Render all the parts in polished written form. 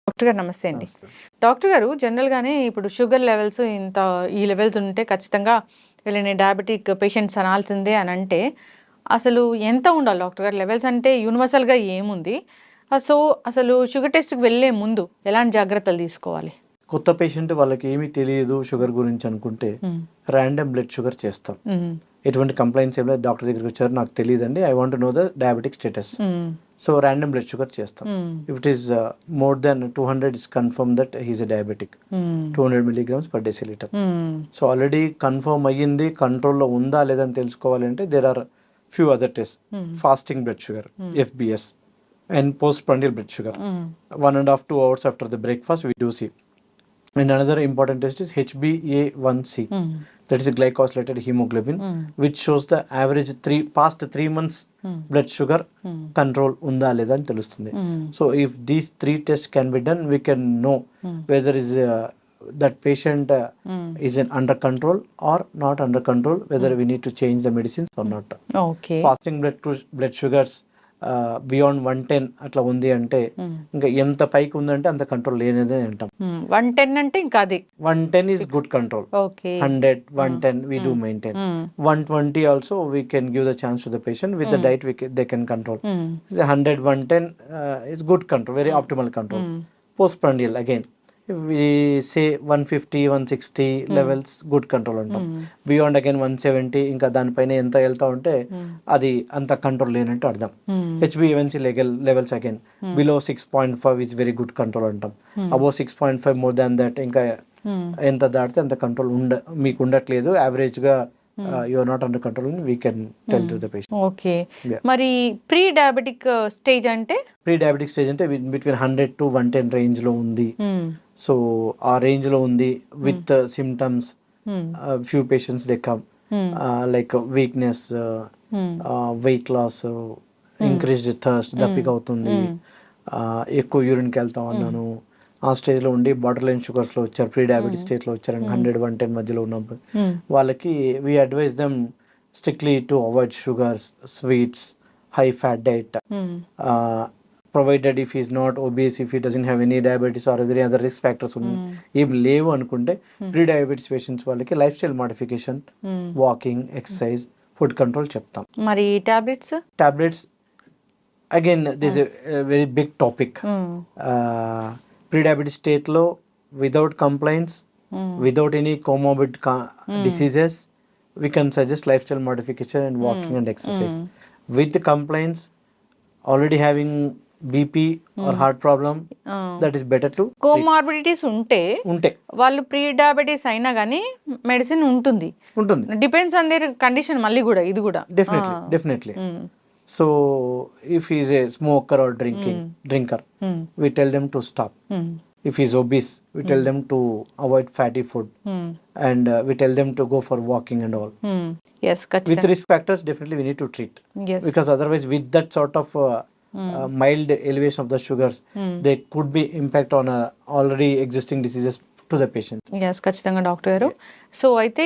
Doctor గారు నమస్తే అండి. డాక్టర్ గారు జనరల్‌గానే ఇప్పుడు షుగర్ లెవెల్స్ ఇంత ఈ లెవెల్స్ ఉంటే ఖచ్చితంగా వీళ్ళని డయాబెటిక్ పేషెంట్స్ అనాల్సిందే అని అంటే, అసలు ఎంత ఉండాలి డాక్టర్ గారు? లెవెల్స్ అంటే యూనివర్సల్‌గా ఏముంది? సో, అసలు షుగర్ టెస్ట్‌కి వెళ్ళే ముందు ఎలాంటి జాగ్రత్తలు తీసుకోవాలి? కొత్త పేషెంట్ వాళ్ళకి ఏమీ తెలియదు షుగర్ గురించి అనుకుంటే హ్మ్. ర్యాండమ్ బ్లడ్ షుగర్ చేస్తాం. హ్మ్. ఎటువంటి కంప్లైంట్స్ ఏం లేదు, డాక్టర్ దగ్గరికి వచ్చారు, నాకు తెలియదండి, I want know the diabetic status. Hmm. So random blood sugar చేస్తాం. Hmm. If it is more than 200 is confirm that he's a diabetic. Hmm. 200 milligrams per deciliter. Hmm. So already confirm అయ్యింది, కంట్రోల్లో ఉందా లేదని తెలుసుకోవాలంటే there are few other test. Hmm. Fasting blood sugar, FBS, and postprandial blood sugar. Hmm. 1.5-2 hours after the breakfast we do see. And another important test is HbA1c. Hmm. That is a glycosylated hemoglobin, Hmm. which shows the average past 3 months blood sugar control unda leda అని తెలుస్తుంది. So if these 3 tests can be done, we can know whether is that patient is under control or not under control, whether we need to change the medicines or not. Okay. Fasting blood sugars beyond 110 అట్లా ఉంది అంటే ఇంకా ఎంత పైకి ఉందంటే అంత control లేనిదే అంటాం. 110 అంటే ఇంకా అది 110 is good control. Okay. 100, 110 we do maintain. 120 also we can give the chance to the patient with the diet they can control. 100, 110 is good control, very optimal control. Postprandial again, if we say 150, 160 levels good control అంటాం. Beyond again 170 ఇంకా దానిపైన ఎంత వెళ్తా ఉంటే అది అంత control లేనట్టు అర్థం. HbA1c levels again below 6.5 is very good control అంటాం. above 6.5 more than that ఇంకా ఎంత దాటితే అంత కంట్రోల్ మీకు ఉండట్లేదు, యావరేజ్ గా you are not under control, we can tell to the patient. Okay. మరి ప్రీ డయాబెటిక్ స్టేజ్ అంటే? ప్రీ డయాబెటిక్ స్టేజ్ అంటే బిట్వీన్ 100 to 110 రేంజ్ లో ఉంది. సో ఆ రేంజ్ లో ఉంది with symptoms. Few patients they come like weakness, weight loss, increased thirst, దప్పిక అవుతుంది, ఎక్కువ యూరిన్కి వెళ్తా ఉన్నాను, ఆ స్టేజ్లో ఉండి బార్డర్ లైన్ షుగర్స్లో వచ్చారు, ప్రీ డయాబెటిక్ స్టేజ్లో వచ్చారు, 100, 110 మధ్యలో ఉన్నప్పుడు వాళ్ళకి we advise them strictly to avoid sugars, sweets, high fat diet, provided if is not obese, if he doesn't have any diabetes or other risk factors ఏం లేవు అనుకుంటే ప్రీ డయాబెటీస్ పేషెంట్స్ వాళ్ళకి life style modification, walking, exercise, food control చెప్తాం. మరి tablets again this very big topic. Pre diabetes స్టేట్లో without complaints, without any comorbid diseases, we can suggest lifestyle modification and walking and exercise. With the complaints, already having BP or heart problem, that is better to comorbidities ఉంటే వాళ్ళు pre diabetes అయినా కానీ medicine ఉంటుంది. Depends on their condition. మళ్ళీ కూడా ఇది కూడా definitely. So if he is a smoker or drinker, we tell them to stop. If he is obese, we tell them to avoid fatty food, and we tell them to go for walking and all. Yes, with risk factors definitely we need to treat. Yes. Because otherwise with that sort of mild elevation of the sugars, there could be impact on already existing diseases to the patient. Yes, ఖచ్చితంగా doctor గారు. So అయితే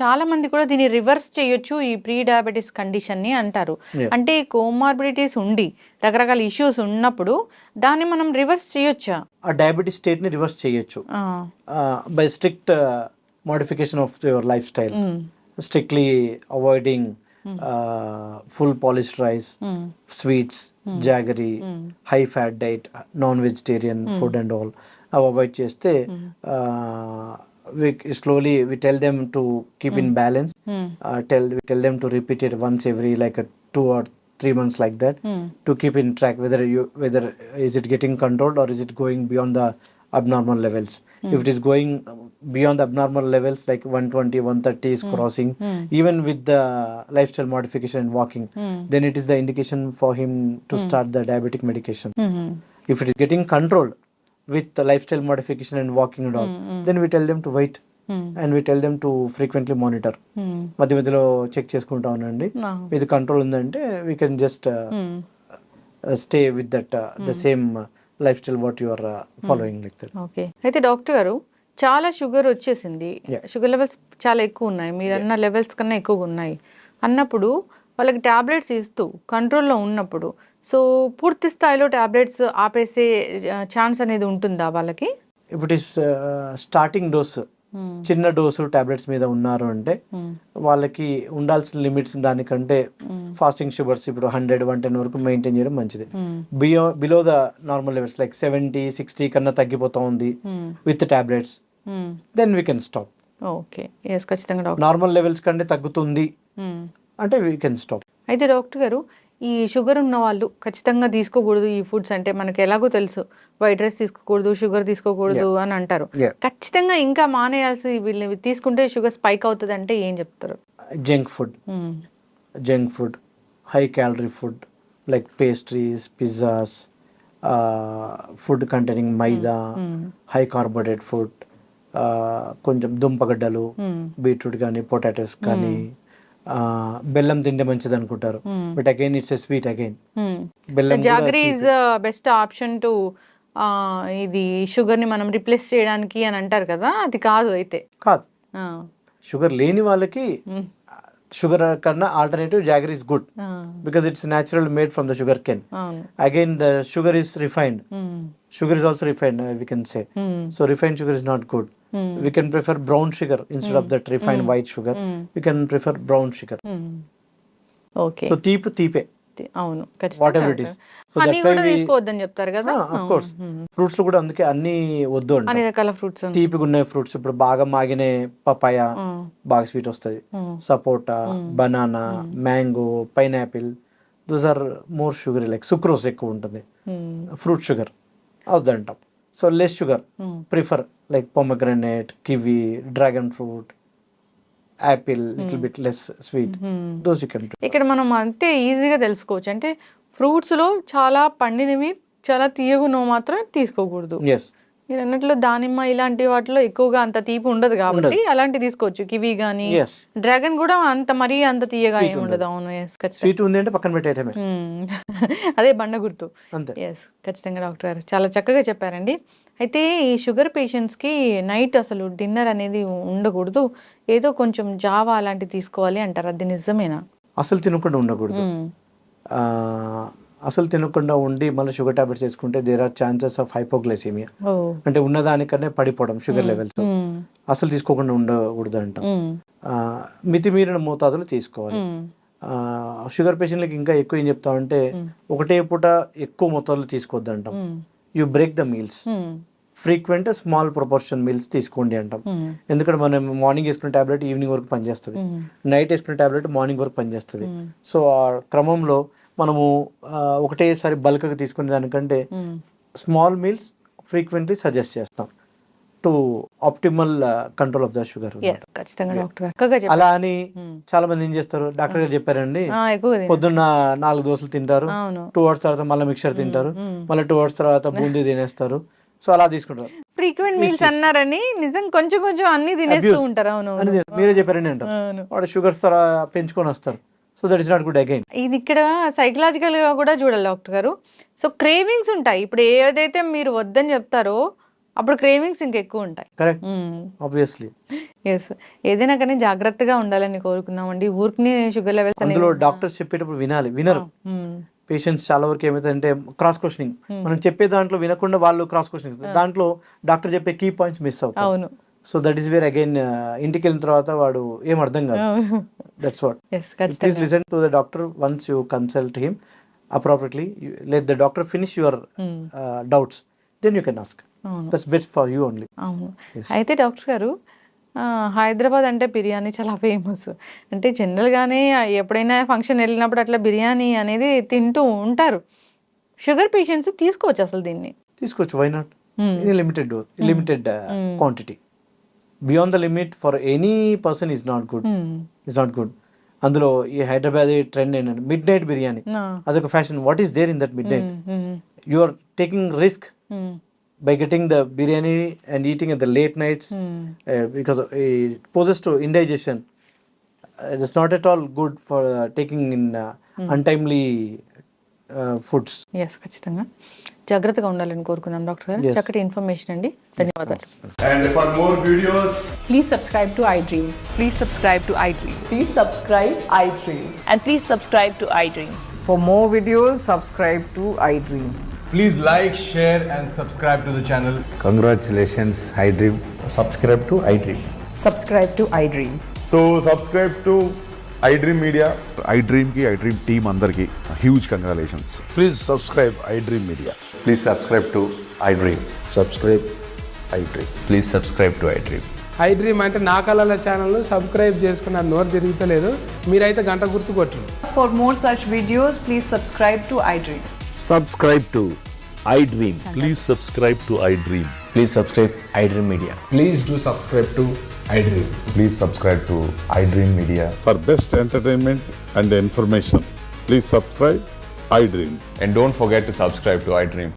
చాలా మంది కూడా దీన్ని reverse చేయొచ్చు ఈ pre diabetes condition ని అంటారు. అంటే కోమార్బిడిటీస్ ఉండి రకరకాల ఇష్యూస్ ఉన్నప్పుడు దాన్ని మనం రివర్స్ చేయొచ్చా? ఆ డయాబెటీస్ స్టేట్ ని రివర్స్ చేయొచ్చు by strict modification of your life style, strictly avoiding full polished rice, sweets, jaggery, high fat diet, non-vegetarian food and all. Avoid cheste we tell them to keep in balance. We tell them to repeat it once every like 2 or 3 months like that, to keep in track whether is it getting controlled or is it going beyond the abnormal levels. If it is going beyond the abnormal levels like 120, 130 is crossing, even with the lifestyle modification and walking, then it is the indication for him to start the diabetic medication. If it is getting controlled with the lifestyle modification and walking and all, then we tell them to wait, and we tell them to frequently monitor. మధ్య మధ్యలో check చేసుకుంటా ఉండండి, ఇది control ఉందంటే we can just stay with that the same lifestyle what you are following like that. Okay. అయితే doctor గారు చాలా sugar వచ్చేసింది, షుగర్ లెవెల్స్ చాలా ఎక్కువ ఉన్నాయి, మీరు అన్న లెవెల్స్ కన్నా ఎక్కువగా ఉన్నాయి అన్నప్పుడు వాళ్ళకి టాబ్లెట్స్ ఇస్తూ కంట్రోల్లో ఉన్నప్పుడు సో పూర్తి స్థాయిలో టాబ్లెట్స్ ఆపేసే ఛాన్స్ అనేది ఉంటుందా వాళ్ళకి? ఇప్పుడు స్టార్టింగ్ డోస్ చిన్న డోసు టాబ్లెట్స్ మీద ఉన్నారు అంటే వాళ్ళకి ఉండాల్సిన లిమిట్స్ దానికంటే ఫాస్టింగ్ షుగర్స్ ఇప్పుడు 100-110 వరకు మెయింటైన్ చేయడం మంచిది. Below the normal levels like 70-60 కన్నా తగ్గిపోతా ఉంది with tablets, then we can stop. Okay, yes ఖచ్చితంగా డాక్టర్. నార్మల్ లెవెల్స్ కంటే తగ్గుతుంది అంటే వీ కెన్ స్టాప్. అయితే డాక్టర్ గారు, ఈ షుగర్ ఉన్న వాళ్ళు ఖచ్చితంగా తీసుకోకూడదు ఈ ఫుడ్స్ అంటే మనకి ఎలాగో తెలుసు, వైట్ రైస్ తీసుకోకూడదు, షుగర్ తీసుకోకూడదు అని అంటారు. ఖచ్చితంగా ఇంకా మానేయాల్సి వీళ్ళు తీసుకుంటే షుగర్ స్పైక్ అవుతుంది అంటే ఏం చెప్తారు? Junk food, high calorie food like pastries, pizzas, food containing maida, high carbohydrate food, కొంచెం దుంపగడ్డలు, బీట్రూట్ కానీ పొటాటోస్ కానీ, బెల్లం తింటే మంచిది అనుకుంటారు, but again it's a sweet again. బెల్లం jaggery is best option to ఇది షుగర్ ని మనం రిప్లేస్ చేయడానికి అని అంటారు కదా, అది కాదు అయితే? కాదు, షుగర్ లేని వాళ్ళకి షుగర్ కన్నా alternative jaggery is good because it's natural made from the sugar can. Again the sugar is refined, sugar is also refined, we can say. So refined sugar is not good. We can prefer brown sugar instead of that refined white sugar. We can prefer brown sugar. Okay. So తీపే అవును, whatever it is. So honey that's why కూడా తీసుకోవద్దని చెప్తారు కదా. of course fruits లో కూడా అందుకే అన్ని వద్దు అంట. అన్ని రకాల ఫ్రూట్స్, తీపిగా ఉన్న ఫ్రూట్స్ ఇప్పుడు బాగా మాగిన పపాయ బాగా స్వీట్ వస్తుంది, sapota, banana, mango, pineapple, those are more sugar, like sucrose ఎక్కువ ఉంటుంది, ఫ్రూట్ షుగర్ అవుతుంటాం. So less sugar prefer like pomegranate, kiwi, dragon fruit, apple, little bit less sweet, those you can. ఇక్కడ మనం అంతే ఈజీగా తెలుసుకోవచ్చు అంటే ఫ్రూట్స్ లో చాలా పండినవి చాలా తీయగున్నవి మాత్రం తీసుకోకూడదు. yes మీరు అన్నట్లు దానిమ్మ ఇలాంటి వాటిలో ఎక్కువగా అంత తీపి ఉండదు కాబట్టి అలాంటి తీసుకోవచ్చు. కివి గానీ, డ్రాగన్ కూడా అంత మరీ అంత తీయగా ఏమి ఉండదు. అవును, స్వీట్ ఉంది అంటే పక్కన పెట్టేయటమే, అదే బండ గుర్తు. ఎస్ ఖచ్చితంగా డాక్టర్ గారు చాలా చక్కగా చెప్పారండి. అయితే ఈ షుగర్ పేషెంట్స్కి నైట్ అసలు డిన్నర్ అనేది ఉండకూడదు, ఏదో కొంచెం జావా అలాంటివి తీసుకోవాలి అంటారు, అది నిజమేనా? అసలు తినకుండా ఉండకూడదు. అసలు తినకుండా ఉండి మళ్ళీ షుగర్ టాబ్లెట్స్ వేసుకుంటే there are chances of hypoglycaemia, అంటే ఉన్నదానికన్నా పడిపోవడం షుగర్ లెవెల్స్. అసలు తీసుకోకుండా ఉండకూడదు అంటాం. మితిమీరిన మోతాదులు తీసుకోవాలి. షుగర్ పేషెంట్లకి ఇంకా ఎక్కువ ఏం చెప్తామంటే ఒకటే పూట ఎక్కువ మొత్తాలు తీసుకోవద్దు అంటాం. You break the meals, frequent small proportion meals తీసుకోండి అంటాం. ఎందుకంటే మనం మార్నింగ్ వేసుకునే టాబ్లెట్ ఈవినింగ్ వరకు పనిచేస్తుంది, నైట్ వేసుకునే టాబ్లెట్ మార్నింగ్ వరకు పనిచేస్తుంది. సో ఆ క్రమంలో మనము ఒకటేసారి బల్క్గా తీసుకునే దానికంటే స్మాల్ మీల్స్ ఫ్రీక్వెంట్లీ సజెస్ట్ చేస్తాం to optimal control of the sugar. అలా అని చాలా మంది ఏం చేస్తారు, డాక్టర్ గారు చెప్పారండి పొద్దున్న 4 దోశలు తింటారు, 2 hours తర్వాత మళ్ళీ మిక్చర్ తింటారు, మళ్ళీ 2 hours తర్వాత బూందీ తినేస్తారు. సో అలా తీసుకుంటారు. ఫ్రీక్వెంట్ మీల్స్ అన్నారని నిజం కొంచెం కొంచెం అన్ని తినేస్తూ ఉంటారు. అవును, మీరే చెప్పారని అంటారు, వాడు షుగర్స్ పెంచుకొని వస్తారు. So that is not good again. ఇది ఇక్కడ సైకలాజికల్ గా కూడా చూడాలి డాక్టర్ గారు. సో క్రేవింగ్స్ ఉంటాయి, ఇప్పుడు ఏదైతే మీరు వద్దని చెప్తారో అప్పుడు క్రేవింగ్స్ ఇంకెక్కువ ఉంటాయి. Correct, obviously. ఎస్, ఏదైనా కానీ జాగ్రత్తగా ఉండాలని కోరుకున్నామండి. ఊరికి షుగర్ లెవెల్స్ అందులో డాక్టర్స్ చెప్పేటప్పుడు వినరు. పేషెంట్స్ చాలా వరకు ఏమైతుందంటే క్రాస్ క్వశ్చనింగ్, మనం చెప్పే దాంట్లో వినకుండా వాళ్ళు క్రాస్ క్వశ్చనింగ్, దాంట్లో డాక్టర్ చెప్పే కీ పాయింట్స్ మిస్ అవుతాయి. అవును. So that is where again ఇంటికి వెళ్ళిన తర్వాత వాడు ఏం అర్థం కాదు. That's what. Please listen to the doctor once you consult him appropriately. Let the doctor finish your doubts, then you can ask. That's best for you only. అయితే doctor గారు, హైదరాబాద్ అంటే బిర్యానీ చాలా ఫేమస్. అంటే జనరల్గానే ఎప్పుడైనా ఫంక్షన్ వెళ్ళినప్పుడు అట్లా బిర్యానీ అనేది తింటూ ఉంటారు. షుగర్ పేషెంట్స్ తీసుకోవచ్చు అసలు దీన్ని? తీసుకోవచ్చు, why not? Limited quantity. Beyond the limit for any person is not good. అందులో ఈ హైదరాబాద్ ట్రెండ్ ఏంటంటే మిడ్ నైట్ బిర్యానీ, అదొక fashion. What is there in that midnight? You are taking risk by getting the biryani and eating at the late nights, because it poses to indigestion. It is not at all good for taking in untimely foods. Yes, ఖచ్చితంగా జాగ్రత్తగా ఉండాలని కోరుకుందాం doctor గారు. చక్కటి information అండి, ధన్యవాదాలు. And for more videos, please subscribe to iDream. Please subscribe to iDream. Please subscribe iDream. And please subscribe to iDream. For more videos, subscribe to iDream. Please like, share, and subscribe to the channel. Congratulations, iDream. Subscribe to iDream. Subscribe to iDream. So subscribe to iDream Media. iDream ki iDream team అందరికి huge congratulations. Please subscribe iDream Media. Please subscribe to iDream. Subscribe iDream. Please subscribe to iDream. iDream అంటే నా కళల channel subscribe చేసుకున్న నోరు తిరుగుతలేదు, మీరైతే గంట గుర్తు కొట్టండి. For more such videos, please subscribe to iDream. Subscribe to iDream. Please subscribe to iDream. Please subscribe iDream Media. Please do subscribe to iDream. Please subscribe to iDream Media. For best entertainment and information, please subscribe iDream. And don't forget to subscribe to iDream.